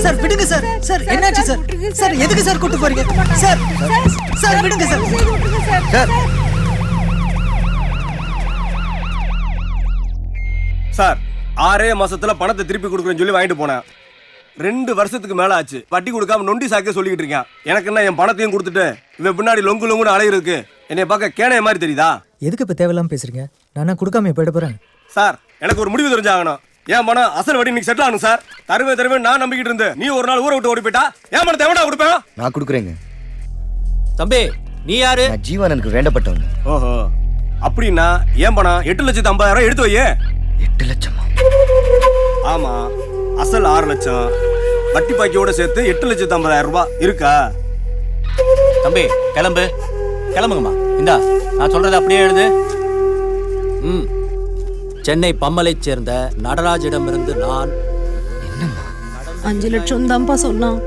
Sir விடுங்க sir. Sir என்னாச்சு sir? Sir எதுக்கு சார் கூட்டு போறீங்க? சார் சார் விடுங்க சார். சார் சார் 6 மாசத்துல பணத்தை திருப்பி கொடுக்குறேன்னு சொல்லி வாங்கிட்டு போனேன். 2 வருஷத்துக்கு மேல ஆச்சு. வட்டி கொடுக்காம நொண்டி சாக்கே சொல்லிக்கிட்டு இருக்கேன். எனக்கு என்ன என் பணத்தையும் கொடுத்துட்டு இவன் பின்னாடி லொங்கு லொங்குன்னு அலையிறதுக்கு என்னை பார்க்க கேனைய மாதிரி தெரியுதா? எதுக்கு இப்ப தேவையில்லாம பேசுறீங்க? நானா கொடுக்காம போயிட போறேன். சார் எனக்கு ஒரு முடிவு தெரிஞ்சாகணும். ஏன் பணம் அசல் வட்டி இன்னைக்கு செட்டில் ஆகணும் சார். தருவே நான் நம்பிக்கிட்டு இருந்தேன். நீ ஒரு நாள் ஊரை விட்டு ஓடி போயிட்டா ஏன் பணத்தை எவனா கொடுப்பேன்? நான் கொடுக்குறேங்க. தம்பி நீ யாரு? நான் ஜீவனனுக்கு வேண்டப்பட்டவங்க. ஓஹோ அப்படின்னா ஏன் பணம் 8,50,000 எடுத்து வையே. 8 லட்சமா? ஆமா அசல் 6 லட்சம் வட்டி பாக்கியோட சேர்த்து 8,50,000 ரூபாய் இருக்கா? தம்பி கிளம்புங்கம்மா. இந்தா நான் சொல்றதை அப்படியே எழுது. சென்னை பம்மலைச் சேர்ந்த நடராஜிடமிருந்து நான் 5 லட்சம் தான்ப்பா சொன்னான்.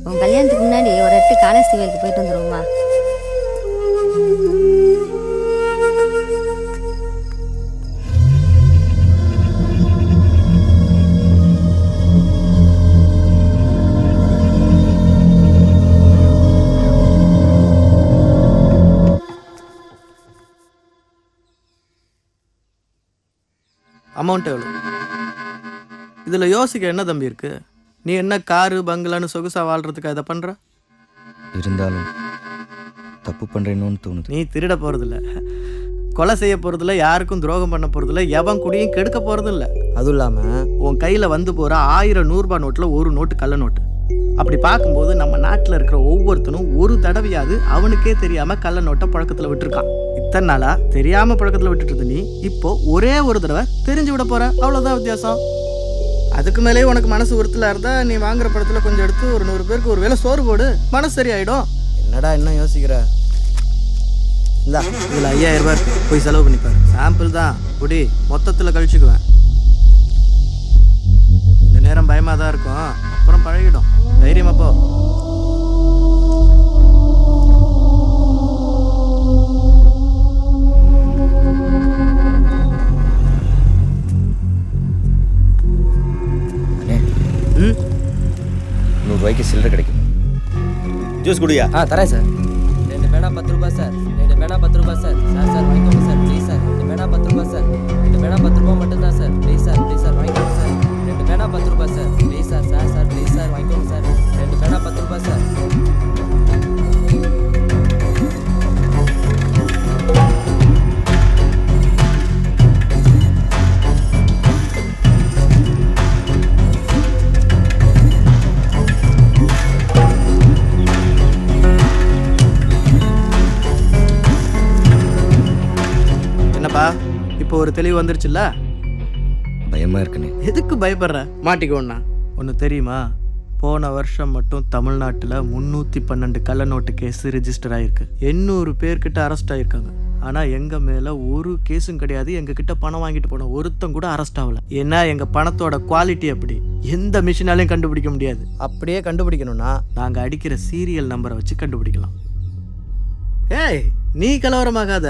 உன் கல்யாணத்துக்கு முன்னாடி ஒரு 8 காலேஜ் போயிட்டு வந்துருவோமா? அமௌண்ட் எவ்வளோ? இதில் யோசிக்க என்ன தம்பி இருக்கு? நீ என்ன காரு பங்களான்னு சொகுசா வாழ்றதுக்கு அதை பண்ற? இருந்தாலும் தப்பு பண்றேன்னு தோணுது. நீ திருட போறதில்ல, கொலை செய்ய போறதில்ல, யாருக்கும் துரோகம் பண்ண போறதில்ல, எவன் குடியும் கெடுக்க போறதில்ல. அதுவும் இல்லாமல் உன் கையில் வந்து போகிற 1000 100 ரூபாய் நோட்டில் ஒரு நோட்டு கள்ள நோட்டு. அப்படி பார்க்கும்போது நம்ம நாட்டில் இருக்கிற ஒவ்வொருத்தனும் ஒரு தடவையாவது அவனுக்கே தெரியாமல் கள்ள நோட்டை பழக்கத்தில் விட்டுருக்கான். இத்தனை நாளா தெரியாமல் பழக்கத்தில் விட்டுட்டு நீ இப்போ ஒரே ஒரு தடவை தெரிஞ்சு விட போற. அவ்வளோதான் வித்தியாசம். அதுக்கு மேலே உனக்கு மனசு உறுத்தலாக இருந்தால் நீ வாங்குற படத்தில் கொஞ்சம் எடுத்து ஒரு 100 பேருக்கு ஒரு வேளை சோறு போடு, மனசு சரியாயிடும். என்னடா இன்னும் யோசிக்கிற? இந்தா இதில் 5000 ரூபாய் இருக்கு, போய் செலவு பண்ணிப்பாரு. சாம்பிள் தான் குடி, மொத்தத்தில் கழிச்சுக்குவேன். கொஞ்சம் நேரம் பயமாக தான் இருக்கும், அப்புறம் பழகிடும். தைரியமா போ. ரூபாய்க்கு சில்லறை கிடைக்கும். ஜூஸ் குடியா? தரேன் சார். 2 பேனா 10 ரூபாய் சார். 2 பேனா 10 ரூபாய் சார். சார் வாங்கிக்கோங்க சார் ப்ளீஸ் சார். 2 பேனா 10 ரூபாய் சார். 2 பேனா 10 ரூபாய் மட்டும்தான் சார். ப்ளீஸ் சார் வாங்கிக்கோங்க சார். 2 பேனா 10 ரூபாய் sir. Please sir please sir வாங்கிக்கோங்க சார். 2 பேனா 10 ரூபாய் சார். என்னப்பா இப்போ ஒரு தெளிவு வந்துருச்சுல்ல? பயமா இருக்குன்னு. எதுக்கு பயப்படுற? மாட்டிக்கோண்ணா. ஒன்று தெரியுமா? போன வருஷம் மட்டும் தமிழ்நாட்டில் 312 கள்ள நோட்டு கேஸ் ரிஜிஸ்டர் ஆகிருக்கு. 800 பேர்கிட்ட அரெஸ்ட் ஆகிருக்காங்க. ஆனால் எங்கள் மேலே ஒரு கேஸும் கிடையாது. எங்ககிட்ட பணம் வாங்கிட்டு போன ஒருத்தம் கூட அரெஸ்ட் ஆகலை. ஏன்னா எங்கள் பணத்தோட குவாலிட்டி அப்படி எந்த மிஷினாலையும் கண்டுபிடிக்க முடியாது. அப்படியே கண்டுபிடிக்கணும்னா நாங்கள் அடிக்கிற சீரியல் நம்பரை வச்சு கண்டுபிடிக்கலாம். ஏய் நீ கலவரமாகாத.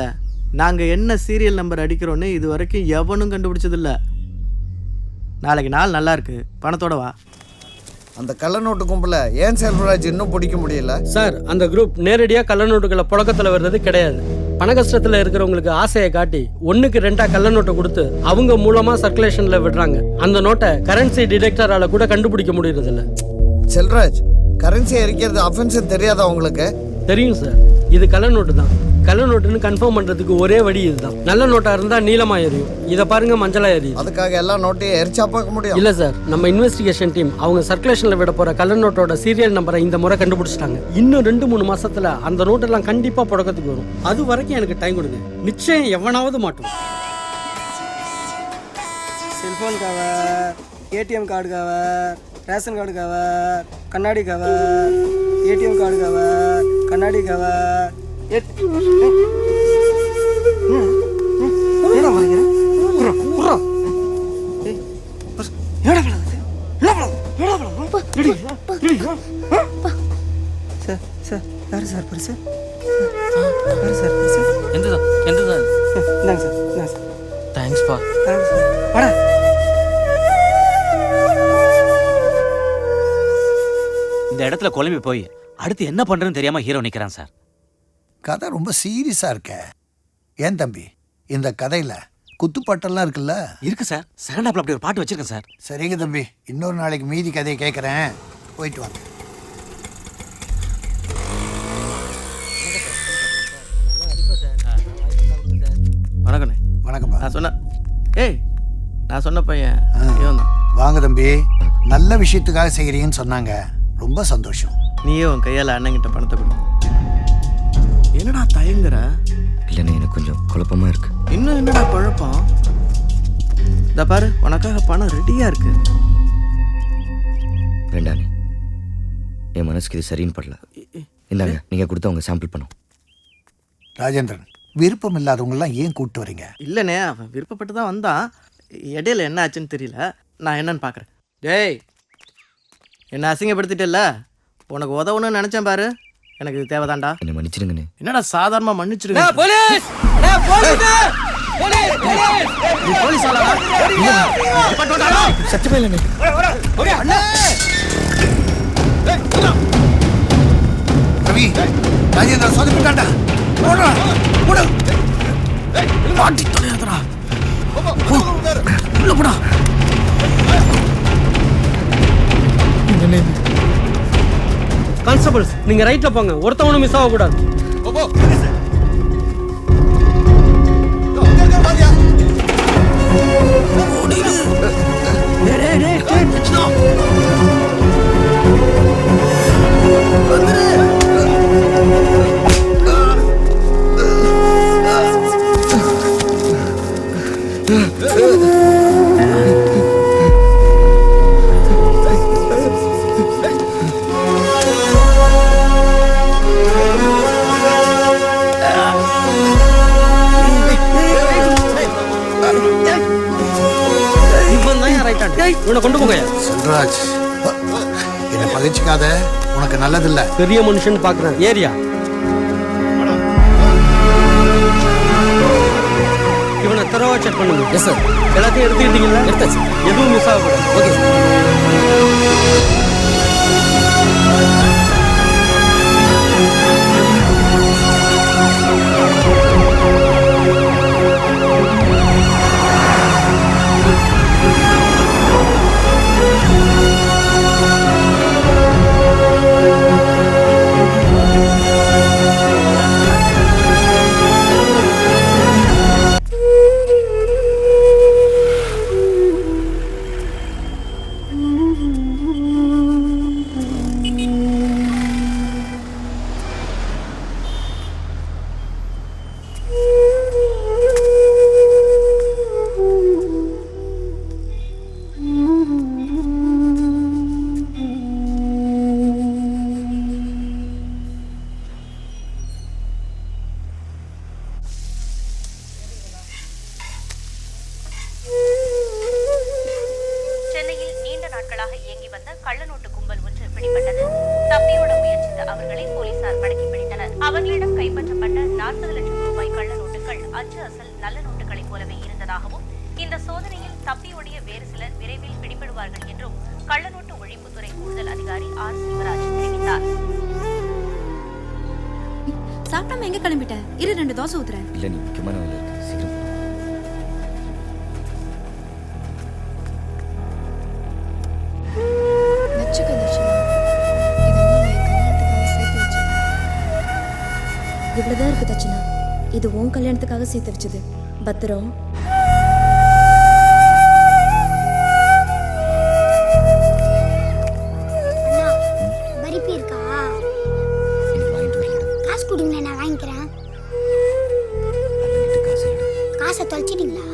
நாங்கள் என்ன சீரியல் நம்பர் அடிக்கிறோன்னு இது வரைக்கும் எவனும் கண்டுபிடிச்சதில்ல. நாளைக்கு நாள் நல்லா இருக்கு, பணத்தோட வா. அந்த கள்ள நோட்டு கும்பல ஏன் செல்வராஜ் இன்னும் பிடிக்க முடியல சார்? அந்த குரூப் நேரடியாக கள்ள நோட்டுகளை புழக்கத்தில் வர்றது கிடையாது. பண கஷ்டத்தில் இருக்கிறவங்களுக்கு ஆசையை காட்டி 1க்கு 2 கள்ள நோட்டை கொடுத்து அவங்க மூலமா சர்க்குலேஷன்ல விடுறாங்க. அந்த நோட்டை கரன்சி டிடெக்டரால கூட கண்டுபிடிக்க முடியறதில்ல. செல்வராஜ், கரன்சி எரிக்கிறது அஃபென்ஸ் தெரியாதா உங்களுக்கு? தெரியும் சார், இது கள்ள நோட்டு தான். கள்ள நோட்டுன்னு கன்ஃபார்ம் பண்றதுக்கு ஒரே வழி இதுதான். நல்ல நோட்டா இருந்தா நீளமா எரியும், இதை பாருங்க மஞ்சளா எரியும். அதுக்காக எல்லா நோட்டையும் எரிச்சா பார்க்க முடியும்? இல்ல சார், நம்ம இன்வெஸ்டிகேஷன் டீம் அவங்க சர்க்குலேஷன்ல விட போற கள்ள நோட்டோட சீரியல் நம்பரை இந்த முறை கண்டுபிடிச்சிட்டாங்க. இன்னும் 2-3 மாசத்துல அந்த நோட்டெல்லாம் கண்டிப்பா புழக்கத்துக்கு வரும். அது வரைக்கும் எனக்கு டைம் கொடுங்க, நிச்சயம் எவனாவது மாட்டோம். Cellphone cover, ATM card cover, ration card cover, கண்ணாடி கவர், ஏடிஎம் கார்டு கவர், கண்ணாடி கவர். யாரு சார் பரிசு? யாரு சார் பரிசு? எந்ததா இந்தாங்க சார், இந்தாங்க சார். தேங்க்ஸ்ப்பா. வாடா. இந்த இடத்துல குழம்பி போய் அடுத்து என்ன பண்றதுன்னு தெரியாம ஹீரோ நிக்கிறான் சார். கதை ரொம்ப சீரியஸா இருக்க. ஏன் தம்பி, இந்த கதையில குத்துப்பாட்டெல்லாம் இருக்குல்ல? இருக்கு சார். செகண்ட் ஹாப்ல அப்படி ஒரு பாட்டு வச்சிருக்கேன் சார். சரிங்க தம்பி, இன்னொரு நாளைக்கு மீதி கதையை கேட்குறேன். போயிட்டு வாங்க. வணக்கண்ணே. வணக்கம்ப்பா. நான் சொன்ன பையன் இவன் தான். வாங்க தம்பி, நல்ல விஷயத்துக்காக செய்கிறீங்கன்னு சொன்னாங்க, ரொம்ப சந்தோஷம். நீயே உன் கையால் அண்ணங்கிட்ட பணத்தை கொடு. என்னடா தயங்குற? இல்லைண்ணே, எனக்கு கொஞ்சம் குழப்பமா இருக்கு. இன்னும் என்னடா குழப்பம்? இந்த பாரு, உனக்காக பணம் ரெடியா இருக்கு. வேண்டாண்ணே, என் மனசுக்கு இது சரின்னு படல. இந்தாங்க, நீங்க கொடுத்த உங்க சாம்பிள் பணம். ராஜேந்திரன், விருப்பம் இல்லாதவங்கெல்லாம் ஏன் கூப்பிட்டு வரீங்க? இல்லைண்ணே, அவன் விருப்பப்பட்டு தான் வந்தான். இடையில என்ன ஆச்சுன்னு தெரியல, நான் என்னன்னு பார்க்குறேன். டேய், என்ன அசிங்கப்படுத்திட்டேல்ல, உனக்கு உதவணும்னு நினச்சேன் பாரு, எனக்கு இது தேவைதான்டா. என்ன மன்னிச்சிடுங்கண்ணே. என்னடா சாதாரணமா மன்னிச்சிருங்க. சத்தியமே இல்லைண்ணே. ரவி, ராஜேந்திரன் சொதப்பிட்டான்டா. போடா, போடு. பாட்டி தொலையாதடா. உள்ள போடா. கான்ஸ்டபிள்ஸ், நீங்க ரைட்ல போங்க, ஒருத்தவனும் மிஸ் ஆக கூடாது. கொண்டு போங்க செல்வராஜ். என்ன பகிச்சுக்காத, உனக்கு நல்லதில்ல. பெரிய மனுஷன் பாக்குறேன். ஏரியா இவனை தரவா செக் பண்ணுங்க. Yes sir. எல்லாத்தையும் எடுத்துக்கிட்டீங்களா? எடுத்தாச்சு. எதுவும் மிஸ் ஆகக்கூடாது. ஓகே அவர்களிடம் கைப்பற்றப்பட்ட 40 லட்சம் ரூபாய் கள்ள நோட்டுகள் அச்சு அசல் நல்ல நோட்டுகளைப் போலவே இருந்ததாகவும் இந்த சோதனையில் தப்பியோடிய வேறு சிலர் விரைவில் பிடிபடுவார்கள் என்றும் கள்ளநோட்டு ஒழிப்புத்துறை கூடுதல் அதிகாரி ஆர் செல்வராஜ் தெரிவித்தார். சாப்பிடாம எங்க கிளம்பிட்ட? இரு 2 தோசை ஊத்துறேன். இல்ல, நீ முக்கியமான வேலை இருக்கு, சீக்கிரம். வச்சுக்க தர்ஷனா, இதெல்லாம் நான் என் கல்யாணத்துக்காக சேர்த்து வச்சேன். இவ்வளவுதான் இருக்கு தர்ஷனா. இது உன் கல்யாணத்துக்காக சேர்த்து வச்சது. பத்திரம். பரிப்பி இருக்கா? காசு கொடுங்க, நான் வாங்கிக்கிறேன். காசை தொலைச்சிட்டீங்களா?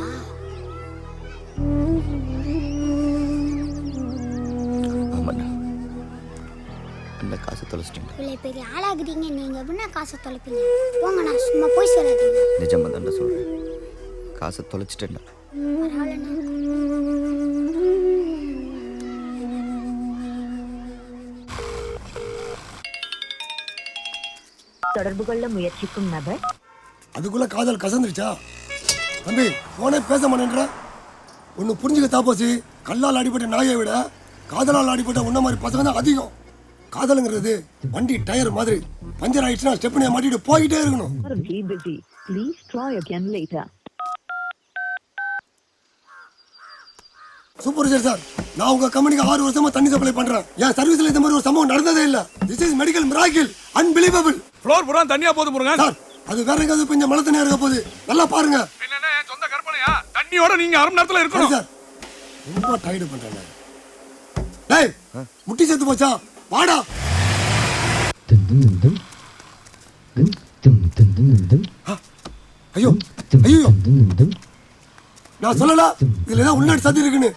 காசை தொலைச்சிட்டீங்க. இவ்வளோ பெரிய ஆளாகுறீங்க, நீங்க எப்படின்னா காசை தொலைப்பீங்க? போங்க, நான் சும்மா போய் சொல்லாதீங்க. நிஜமா தாண்டா சொல்றேன், காசை தொலைச்சிட்டேன்டா. தொடர்பு கொள்ள முயற்சிக்கும் நபர். அதுக்குள்ள காதல் கசந்துருச்சா? தம்பி போனே பேச மாட்டேன்றா. ஒன்று புரிஞ்சுக்க தாப்போசி, கல்லால் அடிப்பட்ட நாயை விட காதலால் அடிப்பட்ட உன்ன மாதிரி பசங்க தான் அதிகம். காதலுங்கிறது வண்டி டயர் மாதிரி, பஞ்சர் ஆயிடுச்சுன்னா ஸ்டெப்னியை மாட்டிட்டு போயிட்டே இருக்கணும். சூப்பர் சார், நான் உங்க கம்பெனிக்கு 6 வருஷமா தண்ணி சப்ளை பண்றேன். என் சர்வீஸ்ல இந்த மாதிரி ஒரு சம்பவம் நடந்ததே இல்ல. This is medical miracle, unbelievable. Floor பூரா தண்ணியா போகுது முருகன். சார் அது வேற எங்காவது கொஞ்சம் மழை தண்ணியா இருக்க போகுது, நல்லா பாருங்க. என்னன்னா என் சொந்த கற்பனையா? தண்ணியோட நீங்க அரை மணி நேரத்துல இருக்கணும் சார். ரொம்ப டைட் பண்றேன். டேய் முட்டி செத்து போச்சா? வாடா. ஐயோ ஐயோ, நான் சொல்லல இதுல ஏதாவது உள்நாட்டு சதி இருக்குன்னு.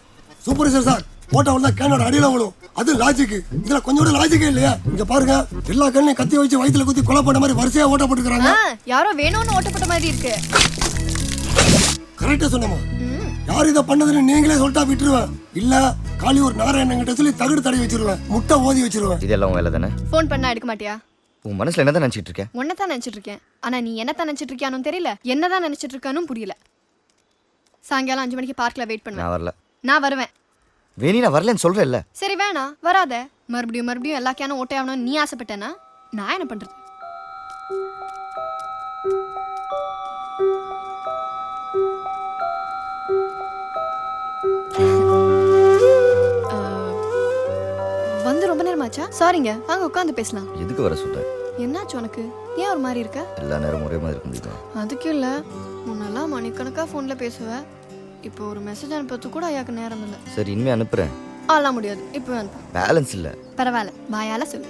சூப்பர் சார், போட்டா உள்ள கேனோட அடியில விழும். அது லாஜிக். இதுல கொஞ்சோட லாஜிக்கே இல்லையா? இங்க பாருங்க, எல்லா கண்ணையும் கத்தி வச்சு வயித்துல குத்தி கொலை பண்ண மாதிரி வரிசையா ஓட்ட போட்டுக்கிறாங்க. யாரோ வேணும்னு ஓட்டப்பட்ட மாதிரி இருக்கு. கரெக்டா சொன்னமா? யார் இதை பண்ணதுன்னு நீங்களே சொல்லிட்டா விட்டுருவேன். இல்ல காலி ஒரு நாராயணன் கிட்ட சொல்லி தகடு தடவி வச்சிருவேன், முட்டை ஓதி வச்சிருவேன். இதெல்லாம் வேலை தானே? ஃபோன் பண்ணா எடுக்க மாட்டியா? உன் மனசுல என்னதான் நினைச்சிட்டு இருக்க? உன்னதான் நினைச்சிட்டு இருக்கேன். ஆனா நீ என்னதான் நினைச்சிட்டு இருக்கியானும் தெரியல, என்னதான் நினைச்சிட்டு இருக்கானும் புரியல. சாயங்காலம் 5 மணிக்கு பார்க்ல வெயிட் பண்ணுவேன். நான் வரல. நான் வருவேன். வேணி நான் வரலன்னு சொல்றேன்ல. சரி வேணா வராத. மறுபடியும் எல்லா கேனும் ஓட்டை ஆகணும்னு நீ ஆசைப்பட்டேன்னா நான் என்ன பண்றது? வந்து ரொம்ப நேரமாச்சா? சாரிங்க, வாங்க உட்காந்து பேசலாம். எதுக்கு வர சொல்ற? என்னாச்சு உனக்கு? ஏன் ஒரு மாதிரி இருக்க? எல்லா நேரம் ஒரே மாதிரி இருக்க முடியுமா? அதுக்கு இல்ல, முன்னெல்லாம் மணிக்கணக்கா ஃபோன்ல பேசுவேன். இப்போ ஒரு மெசேஜ் அனுப்புறது கூட ஐயாக்கு நேரம் இல்லை. சரி இனிமே அனுப்புறேன். ஆலாம் முடியாது, இப்போ அனுப்பு. பேலன்ஸ் இல்ல. பரவாயில்ல, வாயால சொல்லு.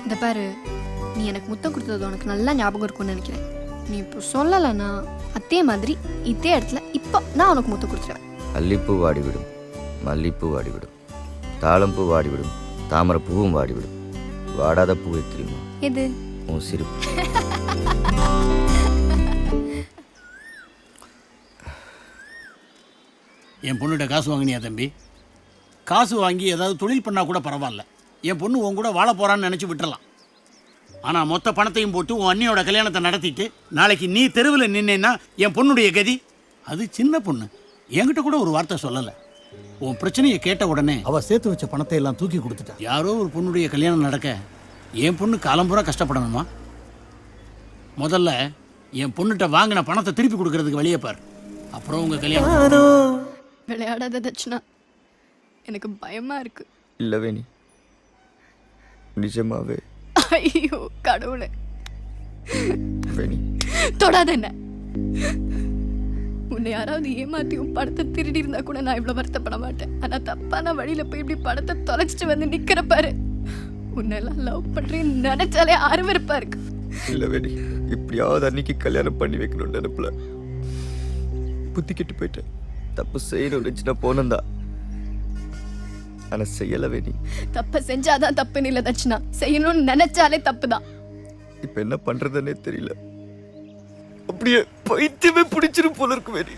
இந்த பாரு, நீ எனக்கு முத்தம் கொடுத்தது உனக்கு நல்லா ஞாபகம் இருக்கும்னு நினைக்கிறேன். நீ இப்போ சொல்லலைன்னா அதே மாதிரி இதே இடத்துல இப்போ நான் உனக்கு முத்தம் கொடுத்துருவேன். அல்லிப்பூ வாடிவிடும், மல்லிப்பூ வாடிவிடும், தாளம்பூ வாடிவிடும், தாமரை பூவும் வாடிவிடும். வாடாத பூ தெரியுமா? எது? உன் சிரிப்பு. என் பொண்ணுகிட்ட காசு வாங்கினியா தம்பி? காசு வாங்கி ஏதாவது தொழில் பண்ணால் கூட பரவாயில்ல. என் பொண்ணு உன் கூட வாழ போகிறான்னு நினச்சி விட்டுறலாம். ஆனால் மொத்த பணத்தையும் போட்டு உன் அண்ணியோட கல்யாணத்தை நடத்திட்டு நாளைக்கு நீ தெருவில் நின்னேன்னா என் பொண்ணுடைய கதி. அது சின்ன பொண்ணு, என்கிட்ட கூட ஒரு வார்த்தை சொல்லலை. உன் பிரச்சனையை கேட்ட உடனே அவள் சேர்த்து வச்ச பணத்தை எல்லாம் தூக்கி கொடுத்துட்டா. யாரோ ஒரு பொண்ணுடைய கல்யாணம் நடக்க என் பொண்ணு காலம்பூரா கஷ்டப்படணுமா? முதல்ல என் பொண்ணுகிட்ட வாங்கின பணத்தை திருப்பி கொடுக்கறதுக்கு வழியை பார், அப்புறம் உங்கள் கல்யாணம். விளையாடாத தட்சணா, எனக்கு பயமா இருக்கு. இல்ல வேணி, நிஜமாவே. ஐயோ கடவுளே, வேணி தொடாத என்ன. உன்னை யாராவது ஏமாத்தி உன் படத்தை திருடி இருந்தா கூட நான் இவ்வளவு வருத்தப்பட மாட்டேன். ஆனா தப்பான வழியில போய் இப்படி படத்தை தொலைச்சிட்டு வந்து நிக்கிற பாரு, உன்னெல்லாம் லவ் பண்றேன்னு நினைச்சாலே அருவருப்பா இருக்கு. இல்ல வேணி, இப்படியாவது அன்னைக்கு கல்யாணம் பண்ணி வைக்கணும்னு நினைப்பல. புத்தி கெட்டு போயிட்டேன். தப்பு செய்யணும்னு போனந்தா, ஆனா செய்யல வேணி. தப்ப செஞ்சாதான் தப்புன்னு இல்ல தட்சணா, செய்யணும்னு நினைச்சாலே தப்புதான். இப்ப என்ன பண்றதுன்னே தெரியல. அப்படியே பைத்தியமே பிடிச்சிரும் போல இருக்கு வேணி.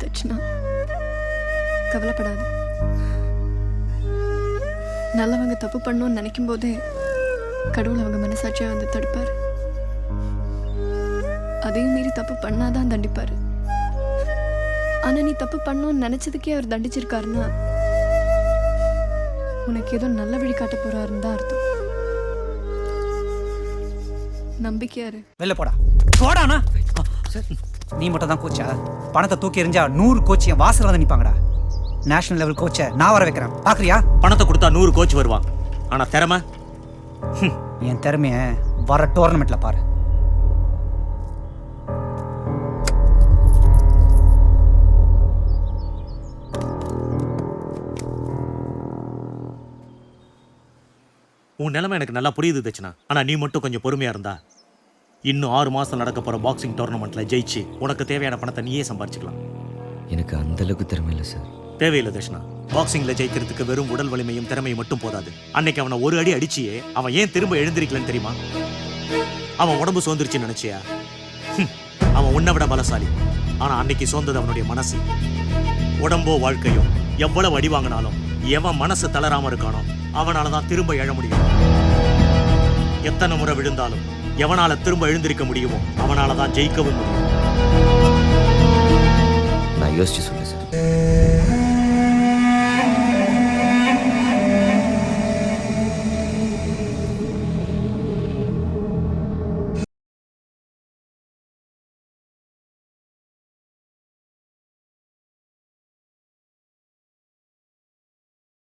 தட்சணா கவலைப்படாது. நல்லவங்க தப்பு பண்ணணும்னு நினைக்கும் போதே கடவுள் அவங்க மனசாட்சியா வந்து தடுப்பாரு. அதையும் மீறி தப்பு பண்ணாதான் தண்டிப்பாரு. ஆனா நீ தப்பு பண்ணணும்னு நினைச்சதுக்கே அவர் தண்டிச்சிருக்காருன்னா உனக்கு ஏதோ நல்ல வழி காட்ட போறாருன்னு தான் அர்த்தம். நம்பிக்கையாரு. வெளில போடா. போடானா? நீ மட்டும் தான் கோச்சா? பணத்தை தூக்கி எறிஞ்சா 100 கோச் என் வாசல்ல வந்து நிப்பாங்கடா. நேஷனல் லெவல் கோச்சை நான் வர வைக்கிறேன், பாக்குறியா? பணத்தை கொடுத்தா 100 கோச் வருவான், ஆனா திறமை என் திறமைய வர டோர்னமெண்ட்ல பாரு. உன் நிலைமை எனக்கு நல்லா புரியுது தட்சணா. ஆனா நீ மட்டும் கொஞ்சம் பொறுமையா இருந்தா இன்னும் 6 மாசம் நடக்க போற பாக்ஸிங் டோர்னமெண்ட்ல ஜெயிச்சு உனக்கு தேவையான பணத்தை நீயே சம்பாரிச்சுக்கலாம். எனக்கு அந்த அளவுக்கு திறமை இல்லை சார். தேவையில்லை தட்சணா. பாக்ஸிங்ல ஜெயிக்கிறதுக்கு வெறும் உடல் வலிமையும் திறமையும் மட்டும் போதாது. அன்னைக்கு அவனை ஒரு அடி அடிச்சியே அவன் ஏன் திரும்ப எழுந்திருக்கலன்னு தெரியுமா? அவன் உடம்பு சோர்ந்துருச்சுன்னு நினைச்சியா? அவன் உன்னை விட பலசாலி. ஆனா அன்னைக்கு சோர்ந்தது அவனுடைய மனசு. உடம்போ வாழ்க்கையோ எவ்வளவு அடி வாங்கினாலும் எவன் மனசு தளராம இருக்கானோ அவனாலதான் திரும்ப எழ முடியும். எத்தனை முறை விழுந்தாலும் எவனால திரும்ப எழுந்திருக்க முடியுமோ அவனாலதான் ஜெயிக்கவும் முடியும். நான் யோசிச்சு சொல்ல சார்.